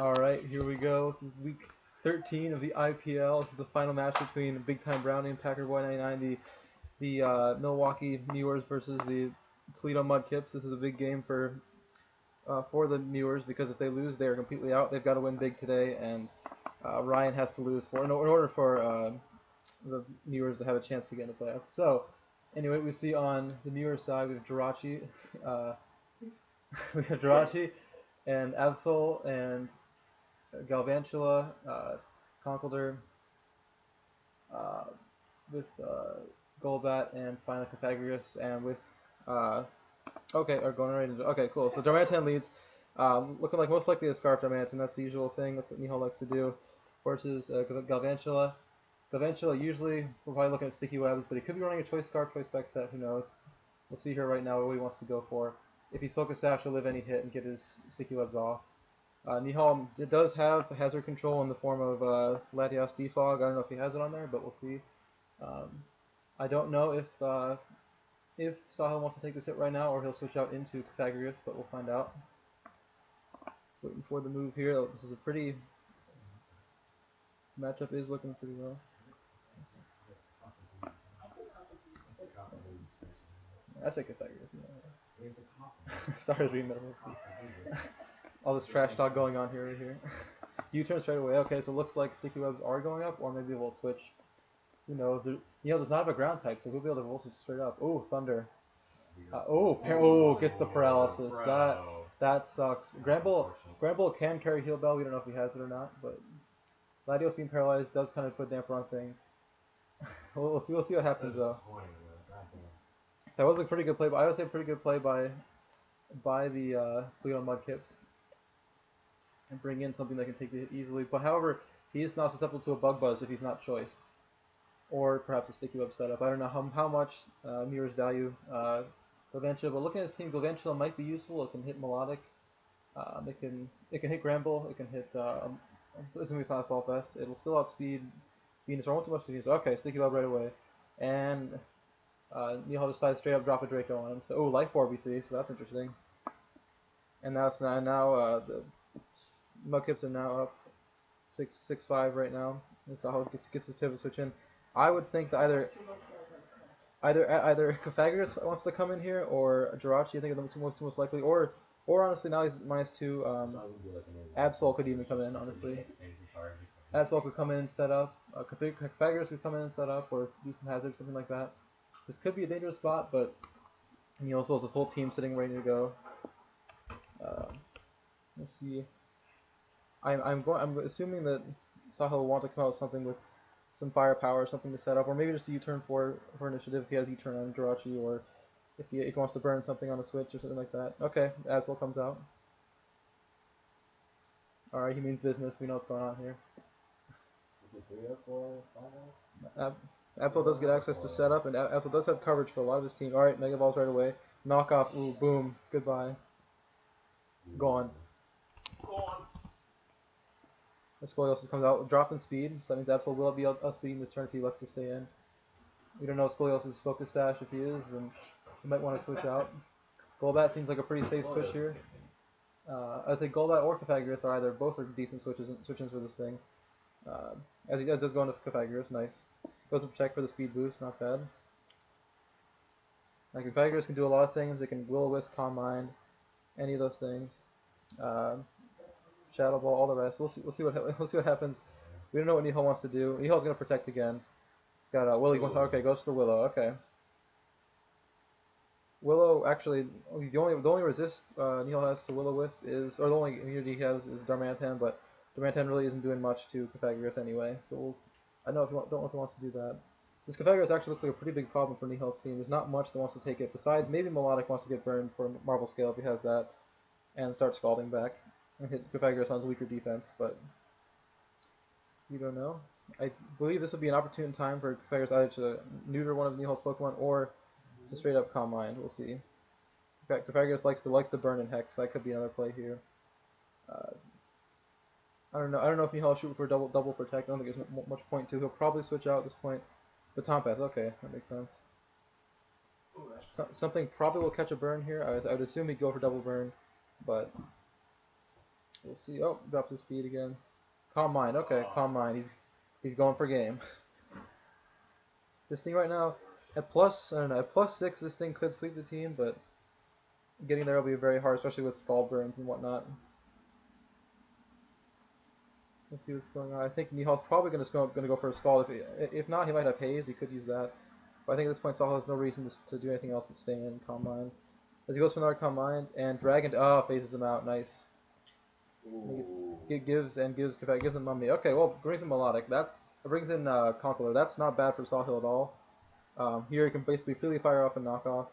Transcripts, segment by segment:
Alright, here we go. This is week 13 of the IPL. This is the final match between Big Time Brownie and Packer Boy 99, the Milwaukee Mewers versus the Toledo Mudkips. This is a big game for the Mewers because if they lose, they are completely out. They've got to win big today, and Ryan has to lose in order for the Mewers to have a chance to get in the playoffs. So, anyway, we see on the Mewers side we have Jirachi, and Absol and Galvantula, Conkeldurr, with Golbat and finally Pythagoras, and with okay, are going right into okay, cool. So Darmanitan leads, looking like most likely a Scarf Darmanitan. That's the usual thing. That's what Nihal likes to do. Versus Galvantula. Galvantula usually we're probably looking at Sticky Webs, but he could be running a Choice Scarf, Choice Spec set. Who knows? We'll see here right now what he wants to go for. If he's Focus Sash, he'll live any hit and get his Sticky Webs off. Nihal does have hazard control in the form of Latias Defog. I don't know if he has it on there, but we'll see. I don't know if Sahil wants to take this hit right now or he'll switch out into Pythagoras, but we'll find out. Waiting for the move here. This is a pretty matchup is looking pretty well. I say Pythagoras. Yeah. Sorry, reading that. All this trash talk going on here. U-turn straight away. Okay, so it looks like Sticky Webs are going up, or maybe Volt Switch. Who knows? Does not have a ground type, so he'll be able to Volt Switch straight up. Oh, Thunder. Gets the paralysis. That sucks. Granbull can carry Heal Bell. We don't know if he has it or not, but Latios being paralyzed does kind of put damper on things. we'll see what happens though. That was a pretty good play, but I would say pretty good play by the Toledo Mudkips. And bring in something that can take the hit easily. But however, he is not susceptible to a Bug Buzz if he's not choiced. Or perhaps a Sticky Web setup. I don't know how much Mirrors value Galvantula, but looking at his team, Galvantula might be useful. It can hit Melodic. It can hit Granbull. It can hit assuming it's not Assault Vest. It'll still outspeed Venus. I won't too much to Venus. Okay, Sticky Web right away. And Nihal decides straight up drop a Draco on him. So Life Orb we see, so that's interesting. And now the Mudkips are now up 6-5 right now. And Sahil gets his pivot switch in. I would think that either Pythagoras wants to come in here or Jirachi. I think are the most likely. Or honestly now he's -2. Absol could even come in. Honestly, Absol could come in and set up. Pythagoras could come in and set up or do some hazard, something like that. This could be a dangerous spot, but he also has a full team sitting ready to go. Let's see. I'm assuming that Sahil will want to come out with something with some firepower, something to set up, or maybe just a U-turn for initiative if he has U-turn on Jirachi, or if he wants to burn something on the switch or something like that. Okay, Absol comes out. Alright, he means business. We know what's going on here. Absol does get access to setup, and Absol does have coverage for a lot of his team. Alright, Mega Balls right away. Knock off. Ooh, boom. Goodbye. Gone. The Scoliosis comes out, drop in speed, so that means Absol will be outspeeding this turn if he elects to stay in. We don't know if Scoliosis' Focus Sash. If he is, then he might want to switch out. Golbat seems like a pretty safe switch here. I'd say Golbat or Pythagoras are both are decent switch-ins for this thing. As he does go into Pythagoras, nice. Goes to Protect for the speed boost, not bad. Like Pythagoras can do a lot of things. It can Will-O-Wisp, Calm Mind, any of those things. Shadow Ball, all the rest. We'll see what happens. We don't know what Nihal wants to do. Nihal's gonna protect again. He's got Willow. Okay, goes to the Willow. Okay. Willow actually the only resist Nihal has to Willow with is, or the only immunity he has is Darmanitan, but Darmanitan really isn't doing much to Pythagoras anyway. So I don't know if he wants to do that. This Pythagoras actually looks like a pretty big problem for Nihal's team. There's not much that wants to take it besides maybe Melodic wants to get burned for Marble Scale if he has that, and start Scalding back. And hit Pythagoras on his weaker defense, but you don't know. I believe this would be an opportune time for Pythagoras either to neuter one of Nihal's Pokemon or to straight up Calm Mind. We'll see. In fact, Pythagoras likes to burn and Hex. That could be another play here. I don't know if Nihal shoot for double protect. I don't think there's much point to. He'll probably switch out at this point. Baton Pass. Okay, that makes sense. Something probably will catch a burn here. I would assume he'd go for double burn, but We'll see. Oh, drops his speed again. Calm mind. Okay, calm mind. He's going for game. This thing right now at plus, I don't know, at +6, this thing could sweep the team, but getting there will be very hard, especially with skull burns and whatnot. Let's see what's going on. I think Nihal's probably going to go for a skull. If not, he might have haze. He could use that. But I think at this point, Sahel has no reason to do anything else but stay in calm mind. As he goes for another calm mind, and Dragon phases him out. Nice. Gives him Mummy. Okay, well, brings him Melodic. Brings in Conqueror. That's not bad for Sahil at all. Here he can basically freely fire off and knock off.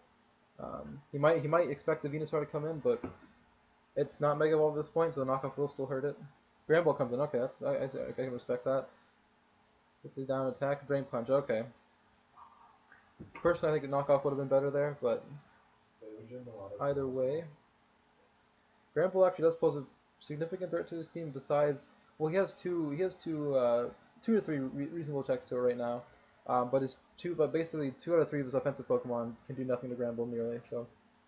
He might expect the Venusaur to come in, but it's not Mega Ball at this point, so the knockoff will still hurt it. Grand Ball comes in. Okay, I can respect that. Gets the down attack. Drain Punch. Okay. Personally, I think a knockoff would have been better there, but either way, Grand Ball actually does pose a significant threat to his team. Besides, well, he has two to three reasonable checks to it right now. But basically 2 out of 3 of his offensive Pokemon can do nothing to Granbull nearly, so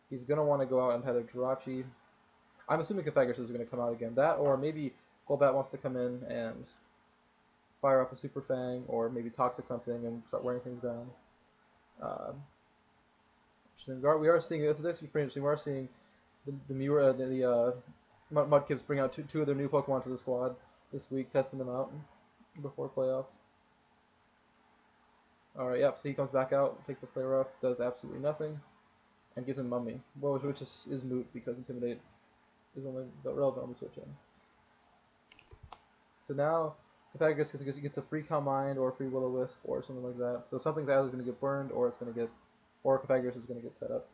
he's gonna want to go out and either Jirachi. I'm assuming Pythagoras is gonna come out again. That, or maybe Golbat wants to come in and fire off a Super Fang, or maybe Toxic something and start wearing things down. We are seeing this is actually pretty interesting. We are seeing the Mudkips bring out two of their new Pokemon to the squad this week, testing them out before playoffs. Alright, yep, so he comes back out, takes the play rough, does absolutely nothing, and gives him Mummy, which is moot because Intimidate is only relevant on the switch in. So now, Pythagoras gets a free Calm Mind or a free Will-O-Wisp or something like that. So something's either going to get burned or Pythagoras is going to get set up.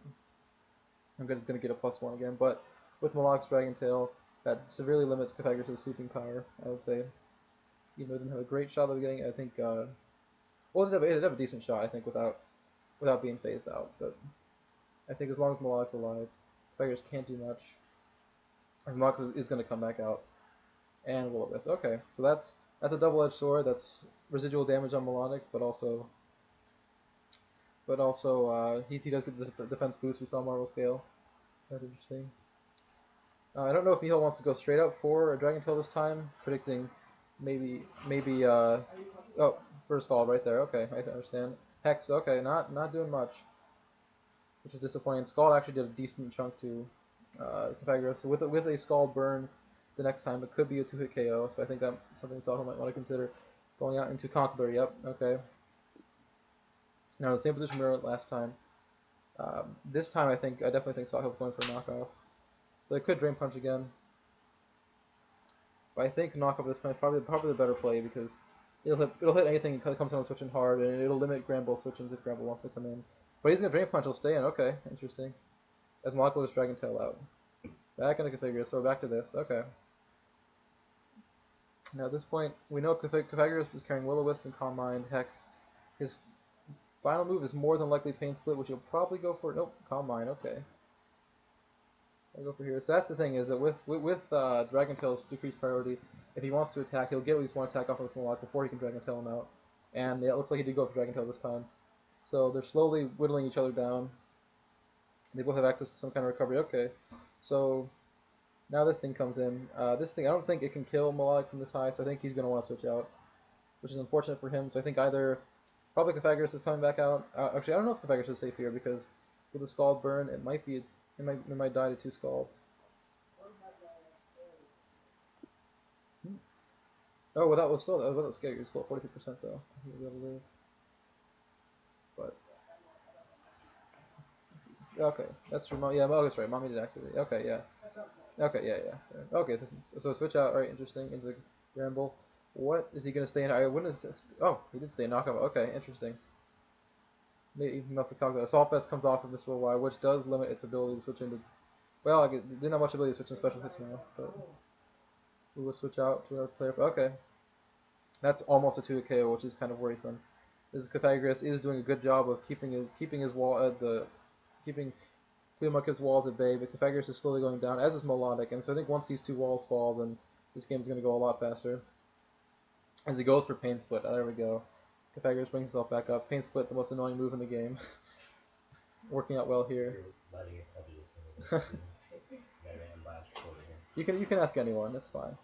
I'm going to get a +1 again, but with Malog's Dragon Tail, that severely limits Pythagoras' sweeping power, I would say. Even though it doesn't have a great shot of getting, I think, well, it'd have a decent shot, I think, without being phased out. But I think as long as Malog's alive, Pythagoras can't do much. And Malog is going to come back out. And Will-O-Wisp. Okay, so that's a double-edged sword. That's residual damage on Melodic, but also he does get the defense boost we saw on Marvel Scale. That's interesting. I don't know if Nihil wants to go straight up for a Dragon Tail this time, predicting maybe oh, first call right there. Okay, I understand. Hex. Okay, not doing much, which is disappointing. Scald actually did a decent chunk to Pythagoras. So with a Scald burn the next time, it could be a 2-hit KO. So I think that's something Sahil might want to consider going out into Conqueror. Yep. Okay. Now the same position we were at last time. This time I definitely think Sahil's going for a knockoff. So it could Drain Punch again. But I think knockoff this time is probably the better play because it'll hit anything that comes down switching hard, and it'll limit Granbull switch-ins if Granbull wants to come in. But he's gonna Drain Punch, he'll stay in. Okay, interesting. As Malak just Dragon Tail out. Back into Pythagoras, so we're back to this. Okay. Now at this point, we know Pythagoras is carrying Will-O-Wisp and Calm Mind, Hex. His final move is more than likely Pain Split, which he'll probably go for. Nope, Calm Mind. Okay. I'll go for here. So that's the thing, is that with Dragon Tail's decreased priority, if he wants to attack, he'll get at least one attack off of this Malak before he can Dragon Tail him out. And yeah, it looks like he did go for Dragon Tail this time. So they're slowly whittling each other down. They both have access to some kind of recovery. Okay. So now this thing comes in. This thing, I don't think it can kill Malak from this high, so I think he's going to want to switch out, which is unfortunate for him. So I think probably Pythagoras is coming back out. Actually, I don't know if Pythagoras is safe here because with the Scald burn, it might die to 2 Scalds. Oh, well, that was scary. It's still 43% though. I think we'll be able to live. But okay, that's true. Yeah, oh, that's right. Mommy did activate. Okay, yeah. Okay, yeah. Okay, so switch out. All right, interesting. Into Granbull. What is he gonna stay in? Oh, he did stay in knockout. Okay, interesting. Maybe he must have calculated. Assault Vest comes off of this Will Y, which does limit its ability to switch into. Well, it didn't have much ability to switch into special hits now, but we will switch out to another player. Okay, that's almost a 2-hit KO, which is kind of worrisome. This is Pythagoras is doing a good job of keeping his wall at keeping Mudkips' walls at bay, but Pythagoras is slowly going down, as is Melodic, and so I think once these 2 walls fall, then this game is going to go a lot faster. As he goes for Pain Split, there we go. Pythagoras brings himself back up. Pain Split, the most annoying move in the game. Working out well here. You can ask anyone. That's fine.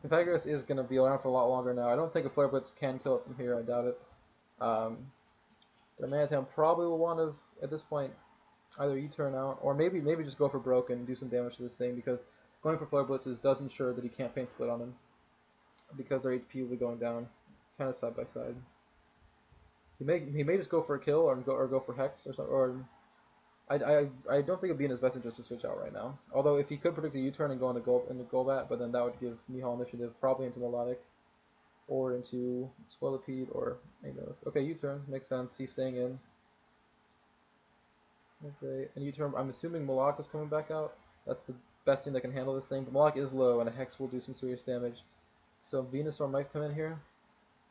Pythagoras is going to be around for a lot longer now. I don't think a Flare Blitz can kill it from here. I doubt it. The Manatan probably will want to, at this point, either U-turn out or maybe just go for broken and do some damage to this thing, because going for Flare Blitzes does ensure that he can't paint split on him, because their HP will be going down kind of side by side. He may just go for a kill or go for Hex or something, or I don't think it'd be in his best interest to switch out right now. Although if he could predict a U-turn and go into Golbat, but then that would give Nihal initiative probably into Melodic or into Swellipede, or maybe knows. Okay, U-turn makes sense. He's staying in. Let's say and U-turn. I'm assuming Melodic is coming back out. That's the best thing that can handle this thing. But Melodic is low, and a Hex will do some serious damage. So Venusaur might come in here.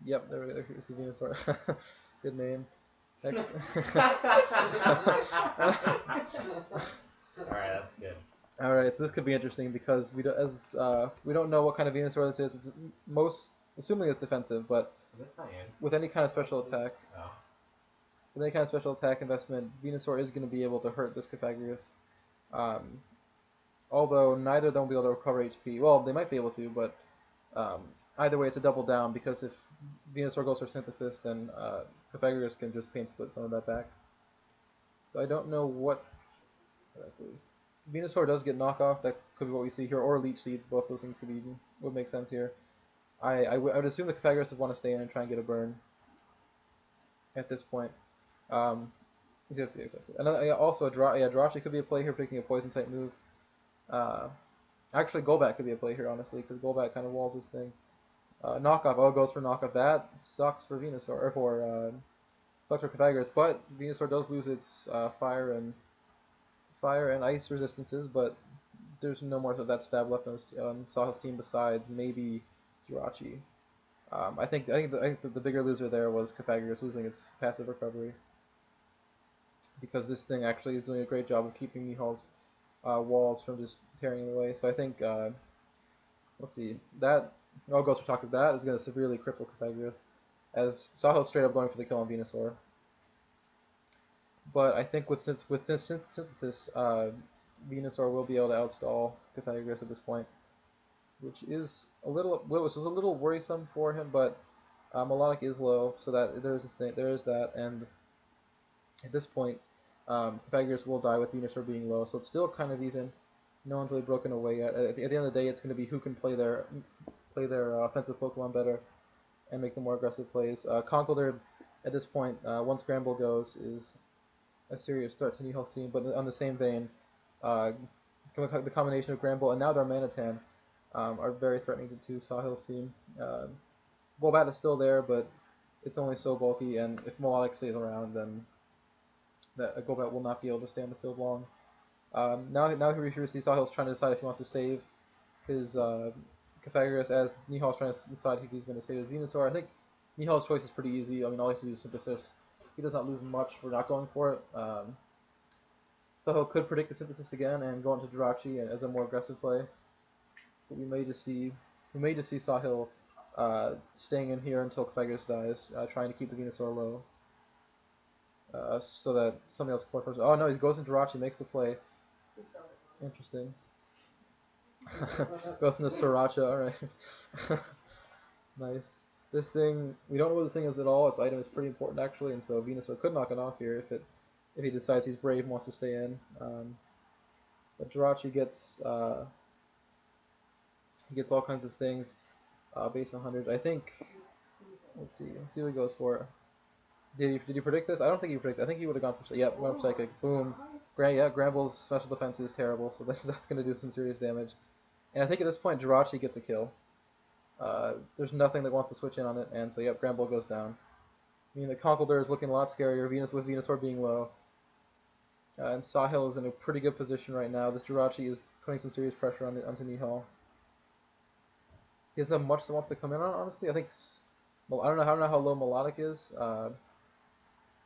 Yep, there's the Venusaur. Good name. Alright, that's good. Alright, so this could be interesting because we don't know what kind of Venusaur this is. It's assuming it's defensive, but with any kind of special attack. Oh. With any kind of special attack investment, Venusaur is going to be able to hurt this Pythagoras. Although neither of them will be able to recover HP. Well, they might be able to, but either way, it's a double down, because if Venusaur goes for Synthesis, then Pythagoras can just paint split some of that back. So I don't know what exactly. Venusaur does get knockoff. That could be what we see here, or Leech Seed. Both those things would make sense here. I would assume the Pythagoras would want to stay in and try and get a burn at this point. Yes, exactly. And also, Jirachi could be a play here, picking a poison type move. Actually, Golbat could be a play here, honestly, because Golbat kind of walls this thing. Knockoff. Oh, it goes for knockoff. That sucks for Venusaur, or for Pythagoras. But Venusaur does lose its fire and ice resistances, but there's no more of that stab left on Sahil's team besides maybe Jirachi. I think the bigger loser there was Pythagoras losing its passive recovery, because this thing actually is doing a great job of keeping Nihal's walls from just tearing it away. So I think let's see, that goes for Toxic. That is going to severely cripple Pythagoras, as Sahil's straight up going for the kill on Venusaur. But I think with this Synthesis, Venusaur will be able to outstall Pythagoras at this point, which is a little worrisome for him. But Melodic is low, so that there is that, and at this point, Pythagoras will die with Venusaur being low, so it's still kind of even. No one's really broken away yet. At the end of the day, it's going to be who can play their offensive Pokemon better and make the more aggressive plays. Conkeldurr, at this point, once Scramble goes, is a serious threat to Nihal's team. But on the same vein, the combination of Gramble and now Darmanitan are very threatening to Sahil's team. Golbat is still there, but it's only so bulky, and if Melodic stays around, then that Golbat will not be able to stay on the field long. Now we see Sahil's trying to decide if he wants to save his Pythagoras, as Nihal's trying to decide if he's going to save his Venusaur. I think Nihal's choice is pretty easy. I mean, all he has to do is Synthesis. He does not lose much for not going for it. Sahil could predict the Synthesis again and go into Jirachi as a more aggressive play. But we may just see Sahil staying in here until Pythagoras dies, trying to keep the Venusaur low. So that somebody else can play first. Oh no, he goes into Jirachi, makes the play. Interesting. Goes into Sriracha, alright. Nice. This thing, we don't know what this thing is at all. Its item is pretty important actually, and so Venusaur could knock it off here if he decides he's brave and wants to stay in. But Jirachi gets all kinds of things based on 100. I think. Let's see what he goes for. Did you predict this? I don't think you predicted. I think he would have gone for. Yep, went for Psychic. Boom. Gramble's special defense is terrible, so that's going to do some serious damage. And I think at this point Jirachi gets a kill. There's nothing that wants to switch in on it, and so yep, Gramble goes down. I mean, the Conkeldurr is looking a lot scarier, with Venusaur being low. And Sahil is in a pretty good position right now. This Jirachi is putting some serious pressure onto Nihal. He doesn't have much that wants to come in on, honestly. I think, well, I don't know how low Melodic is.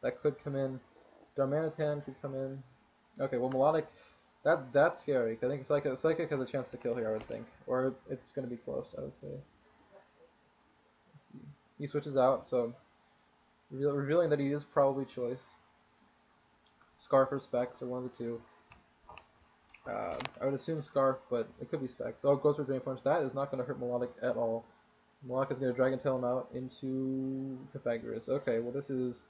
That could come in. Darmanitan could come in. Okay, well, Melodic, that's scary. I think Psychic has a chance to kill here, I would think. Or it's going to be close, I would say. Let's see. He switches out, so revealing that he is probably choiced. Scarf or Specs, or one of the two. I would assume Scarf, but it could be Specs. Oh, goes for Drain Punch. That is not going to hurt Melodic at all. Melodic is going to Dragon Tail him out into Pythagoras. Okay, well this is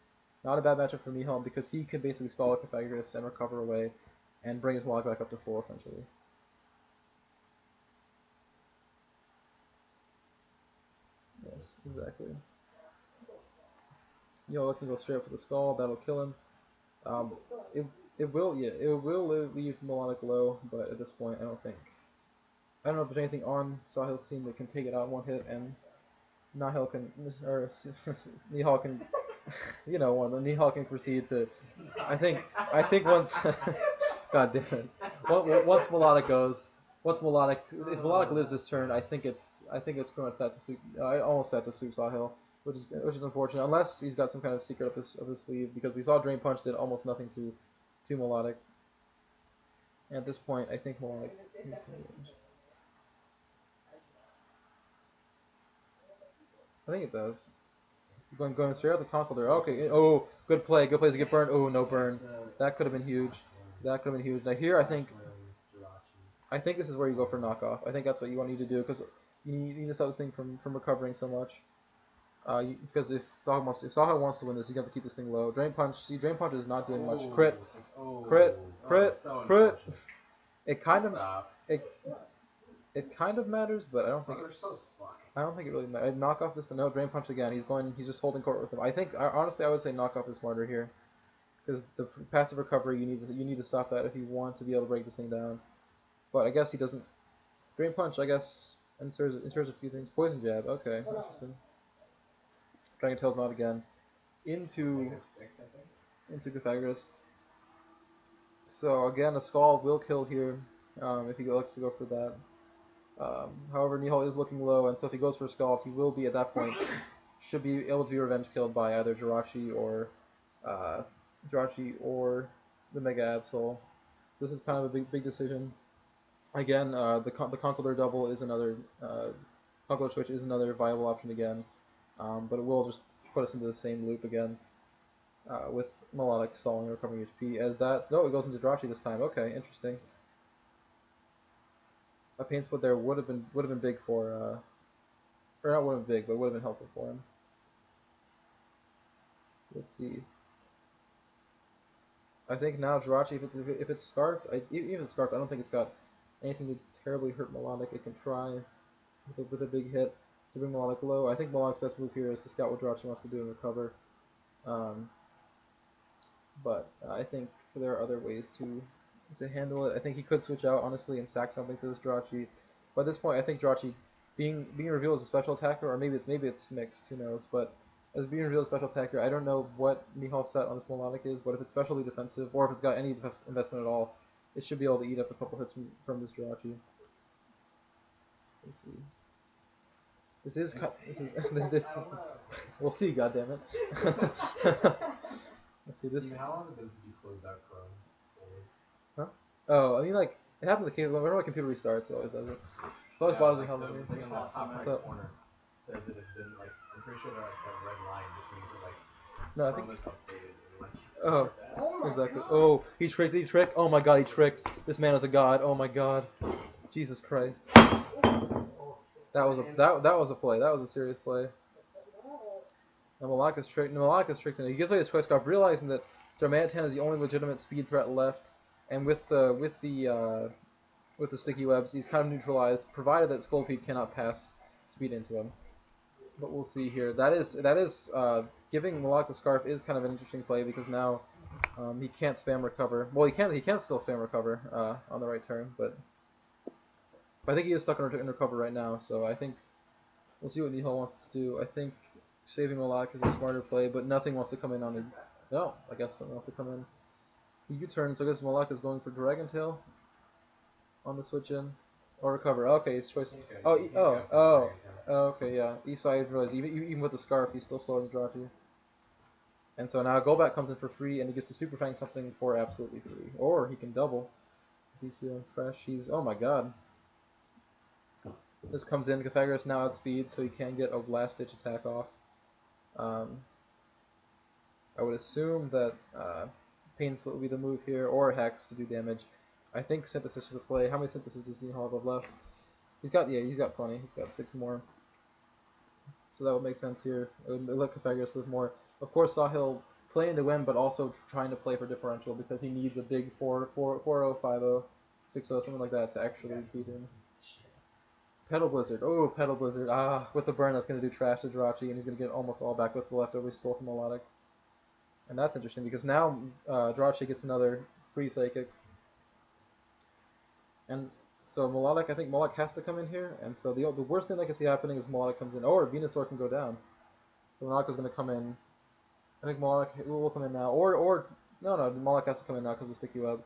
not a bad matchup for Nihal because he can basically stall a Pythagoras and recover away and bring his Melodic back up to full, essentially. Yes, exactly. Nihal can go straight up for the Skull. That'll kill him. Um, it will leave Melodic low, but at this point I don't know if there's anything on Sahil's team that can take it out in one hit, and Nihal can, or Nihal can, you know, Nihal can proceed to, I think once, God damn it, once Melodic goes, if Melodic lives this turn, I think it's pretty much set to sweep, almost set to sweep Sahil, which is unfortunate, unless he's got some kind of secret up his sleeve, because we saw Drain Punch did almost nothing to Melodic. And at this point, I think Melodic is I think it does. Going straight out the console there. Okay. Oh, good play. Good play to get burned. Oh, no burn. That could have been huge. That could have been huge. Now here, I think this is where you go for knockoff. I think that's what you need to do because you need to stop this thing from recovering so much. Because if Saha wants to win this, you have to keep this thing low. Drain Punch. See, Drain Punch is not doing much. Crit. It kind of it kind of matters, but I don't think it really matters. Knock off this to no Drain Punch again. He's just holding court with him. Honestly I would say knock off is smarter here, because the passive recovery you need to stop that if you want to be able to break this thing down. But I guess he doesn't. Drain Punch I guess insers a few things. Poison Jab. Okay. Interesting. Dragon Tail's not again into Pythagoras. So again, a Skull will kill here if he likes to go for that. However, Nihal is looking low, and so if he goes for a Skull, he will be at that point should be able to be revenge killed by either Jirachi or the Mega Absol. This is kind of a big decision. Again, the Conkeldurr double is another Conkeldurr switch is another viable option again, but it will just put us into the same loop again with Melodic stalling or recovering HP. As that, no, it goes into Jirachi this time. Okay, interesting. A pain split there would have been big for, or not would have been big, but would have been helpful for him. Let's see. I think now Jirachi, if it's Scarfed, even if it's Scarfed, I don't think it's got anything to terribly hurt Melodic. It can try with a big hit to bring Melodic low. I think Melodic's best move here is to scout what Jirachi wants to do and recover. But I think there are other ways to handle it. I think he could switch out honestly and sack something to this Jirachi. But at this point, I think Jirachi being revealed as a special attacker, or maybe it's mixed, who knows? But as being revealed as a special attacker, I don't know what Nihal's set on this Melodic is, but if it's specially defensive, or if it's got any investment at all, it should be able to eat up a couple hits from this Jirachi. Let's see. This. We'll see. Goddammit. Let's see this. How long has it been since you closed out Chrome? Huh? Oh, I mean, like, it happens occasionally. Whenever my computer restarts, it always does it. It always bothers me how long. The thing on the top right corner says that it's been, like, I'm pretty sure that red line just means that, like, no, I think. Updated and, like, oh, exactly. Oh, he tricked. Did he trick? Oh my God, he tricked. This man is a god. Oh my God. Jesus Christ. That was a play. That was a serious play. And Malaka's tricked. And he gives away his choice scarf, realizing that Darmanitan is the only legitimate speed threat left, and with the sticky webs, he's kind of neutralized, provided that Skullpede cannot pass speed into him. But we'll see here. That is giving Malak the scarf is kind of an interesting play because now he can't spam recover. Well, he can still spam recover on the right turn, but I think he is stuck in recover right now. So I think we'll see what Nihal wants to do. I think saving Malak is a smarter play, but nothing wants to come in on it. No, I guess something wants to come in. He U-turn, so I guess Malak is going for Dragon Tail on the switch in. Or recover. Okay, his choice. Okay, yeah. Isai realized even with the scarf, he's still slower than Jirachi. And so now Golbat comes in for free, and he gets to Super Fang something for absolutely free. Or he can double if he's feeling fresh. Oh my God. This comes in. Pythagoras now outspeed, so he can get a last ditch attack off. I would assume that Pain Split will be the move here, or Hex to do damage. I think Synthesis is the play. How many Synthesis does Nihal have left? He's got plenty. He's got 6 more. So that would make sense here. It would let Pythagoras live more. Of course, Sahil playing to win, but also trying to play for differential because he needs a big 4-0, 5-0, 6-0, something like that to actually beat him. Pedal Blizzard. Oh, Pedal Blizzard. Ah, with the burn, that's going to do trash to Jirachi, and he's going to get almost all back with the leftover he stole from Melodic. And that's interesting because now Jirachi gets another free Psychic. And so Melodic, I think Melodic has to come in here, and so the worst thing I can see happening is Melodic comes in. Oh, or Venusaur can go down. So Melodic is going to come in. I think Melodic will come in now. Or no, Melodic has to come in now because of Sticky Web.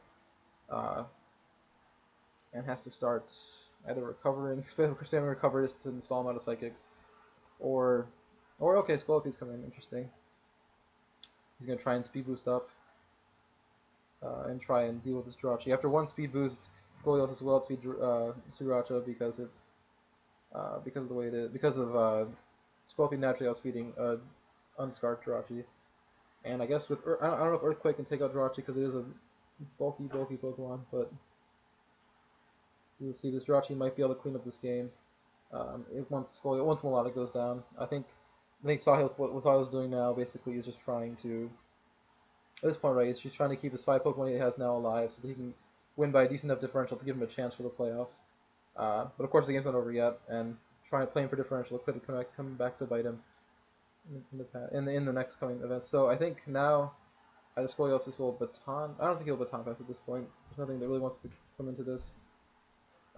And has to start either recovering, standing recovers to install him out of Psychics, or okay, Skolki's coming in. Interesting. He's gonna try and speed boost up, and try and deal with this Jirachi. After one speed boost, Scoliosis will outspeed Sriracha because it's because of the way that Skolki naturally outspeeding unscarred Jirachi. And I guess with I don't know if Earthquake can take out Jirachi because it is a bulky Pokemon, but you'll see this Jirachi might be able to clean up this game once Melodic goes down. I think Sahil's what Sahil's doing now basically is just trying to, at this point, right, he's just trying to keep his 5 Pokemon he has now alive so that he can win by a decent enough differential to give him a chance for the playoffs. But of course the game's not over yet, and playing for differential could come back to bite him in the next coming events. So I think now either Scoliosis will baton. I don't think he'll baton pass at this point. There's nothing that really wants to come into this.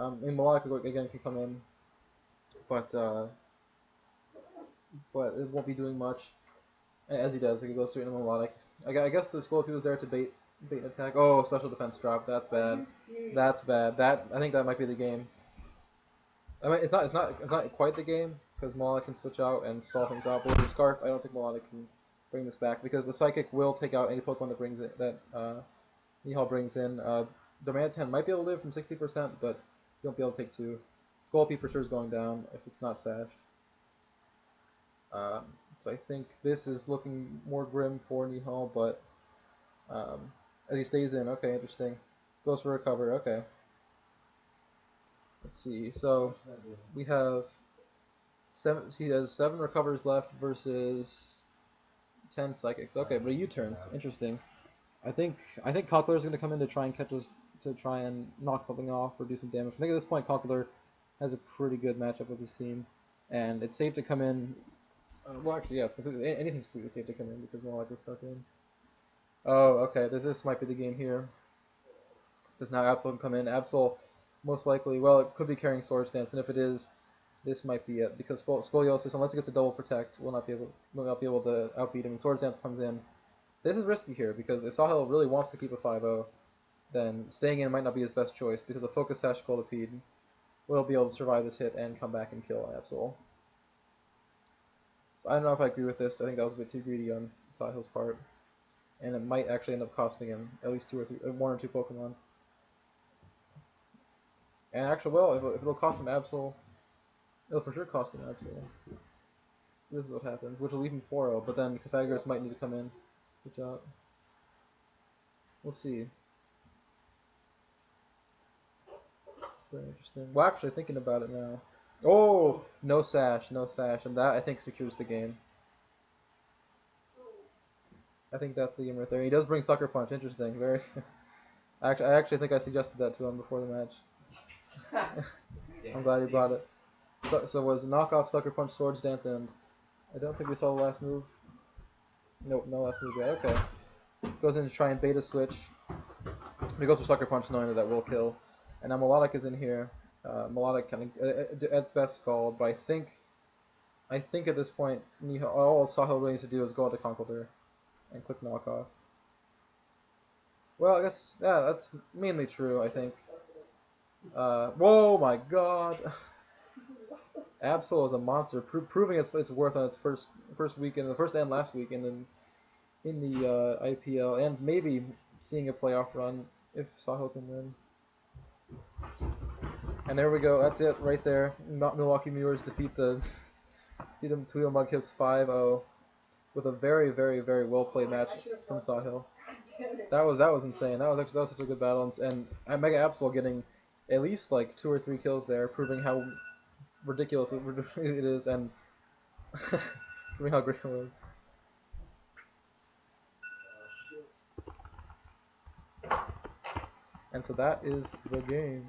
Melodic again can come in, but it won't be doing much. As he does, he goes straight into Melodic. I guess the Scolipede was there to bait an attack. Oh, special defense drop. That's bad. That's bad. I think that might be the game. I mean, it's not quite the game because Melodic can switch out and stall things out. But with the Scarf, I don't think Melodic can bring this back because the Psychic will take out any Pokemon that brings it Nihal brings in. Darmanitan might be able to live from 60%, but you won't be able to take 2. Scolipede for sure is going down if it's not sashed. So I think this is looking more grim for Nihal, but as he stays in, okay, interesting. Goes for recover, okay. Let's see, so we have he has 7 recovers left versus 10 Psychics. Okay, but U-turns, interesting. I think Conkeldurr is going to come in to try and catch us, to try and knock something off or do some damage. I think at this point Conkeldurr has a pretty good matchup with his team, and it's safe to come in. Well, actually, yeah, anything's completely safe to come in because Melodic is stuck in. Oh, okay, this might be the game here. Because now Absol can come in. Absol, most likely, well, it could be carrying Swords Dance, and if it is, this might be it. Because Scoliosis, unless it gets a double protect, will not be able to outbeat him. And Swords Dance comes in. This is risky here because if Sahil really wants to keep a 5-0, then staying in might not be his best choice because a Focus Sash Scolipede will be able to survive this hit and come back and kill Absol. So I don't know if I agree with this. I think that was a bit too greedy on Sahil's part, and it might actually end up costing him at least 1 or 2 Pokemon. And actually, well, if it'll cost him Absol, it'll for sure cost him Absol. This is what happens, which will leave him 4-0, but then Pythagoras might need to come in. Good job. We'll see. It's very interesting. Well, actually, thinking about it now. Oh, no sash, and that I think secures the game. I think that's the game right there. He does bring Sucker Punch. Interesting. Very. I actually think I suggested that to him before the match. I'm glad he brought it. So was knockoff Sucker Punch, Swords Dance, and I don't think we saw the last move. Nope, no last move yet. Okay. Goes in to try and beta switch. He goes for Sucker Punch knowing that will kill. And now Melodic is in here. Melodic kind of at best scald, but I think at this point all Sahil really needs to do is go into Conkeldurr and click knockoff. Well, I guess yeah, that's mainly true. I think. Whoa, my God! Absol is a monster, proving its worth on its first weekend, the first and last weekend in the IPL, and maybe seeing a playoff run if Sahil can win. And there we go. That's it right there. Milwaukee Mewers defeat the Toldeo Mudkips 5-0 with a very, very, very well played match from Sahil. That was insane. That was such a good battle, and Mega Absol getting at least like 2 or 3 kills there, proving how ridiculous it is, and proving how great it was. And so that is the game.